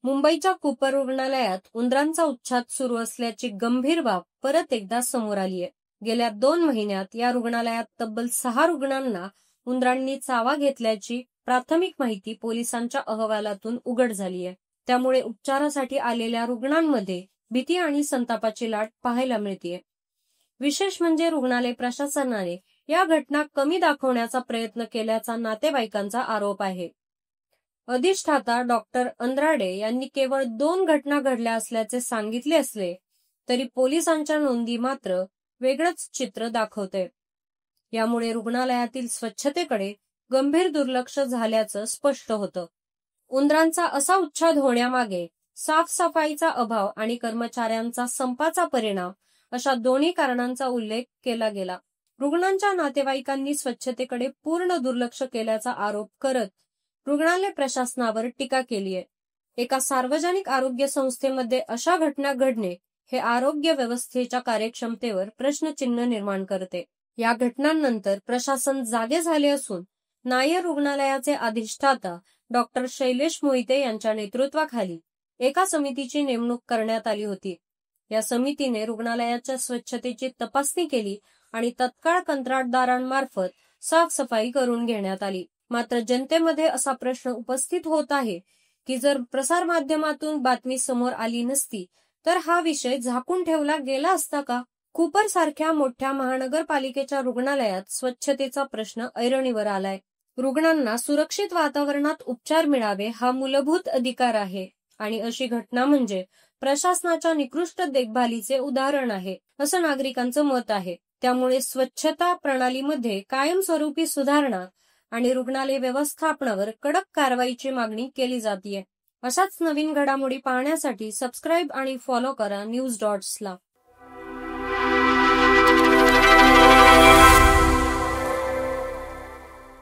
मुंबईच्या कूपर रुग्णालयात उंदरांचा उच्छाद सुरू असल्याची गंभीर बाब परत एकदा समोर आलीय। गेल्या 2 महिन्यात या रुग्णालयात तब्बल 6 रुग्णांना उंदरांनी चावा घेतल्याची प्राथमिक माहिती पोलिसांच्या अहवालातून उघड झालीय। त्यामुळे उपचारासाठी आलेल्या रुग्णांमध्ये भीती आणि संतापाची लाट पाहायला मिळतेय। विशेष म्हणजे रुग्णालय प्रशासनाने या घटना कमी दाखवण्याचा प्रयत्न केल्याचा नातेवाईकांचा आरोप आहे। अधिष्ठाता डॉक्टर अंद्राडे यांनी केवळ 2 घटना घडल्या असल्याचे सांगितले असले तरी पोलिसांच्या नोंदी मात्र वेगळंच चित्र दाखवते। यामुळे रुग्णालयातील स्वच्छतेकडे गंभीर दुर्लक्ष झाल्याचं स्पष्ट होतं। उंदरांचा असा उच्छाद होण्यामागे साफसफाईचा अभाव आणि कर्मचाऱ्यांचा संपाचा परिणाम अशा दोन्ही कारणांचा उल्लेख केला गेला। रुग्णांच्या नातेवाईकांनी स्वच्छतेकडे पूर्ण दुर्लक्ष केल्याचा आरोप करत रुग्णालय प्रशासनावर टीका केली आहे। एका सार्वजनिक आरोग्य संस्थेमध्ये अशा घटना घडणे हे आरोग्य व्यवस्थेच्या कार्यक्षमतेवर प्रश्नचिन्ह निर्माण करते। या घटनांनंतर प्रशासन जागे झाले असून नायर रुग्णालयाचे अधिष्ठाता डॉक्टर शैलेश मोहिते यांच्या नेतृत्वाखाली एका समितीची नेमणूक करण्यात आली होती। या समितीने रुग्णालयाच्या स्वच्छतेची तपासणी केली आणि तत्काळ कंत्राटदारांमार्फत साफसफाई करून घेण्यात आली। मात्र जनतेमध्ये असा प्रश्न उपस्थित होत आहे की जर प्रसारमाध्यमातून बातमी समोर आली नसती तर हा विषय झाकून ठेवला गेला असता का? कूपर सारख्या मोठ्या महानगरपालिकेच्या रुग्णालयात स्वच्छतेचा प्रश्न ऐरणीवर आलाय। रुग्णांना सुरक्षित वातावरणात उपचार मिळावे हा मूलभूत अधिकार आहे आणि अशी घटना म्हणजे प्रशासनाच्या निकृष्ट देखभालीचे उदाहरण आहे, असं नागरिकांचं मत आहे। त्यामुळे स्वच्छता प्रणालीमध्ये कायमस्वरूपी सुधारणा आणि रुग्णालय व्यवस्थापनावर कडक कारवाईची मागणी केली जातीये। अशाच नवीन घडामोडी पाहण्यासाठी सबस्क्राईब आणि फॉलो करा न्यूज डॉट्सला।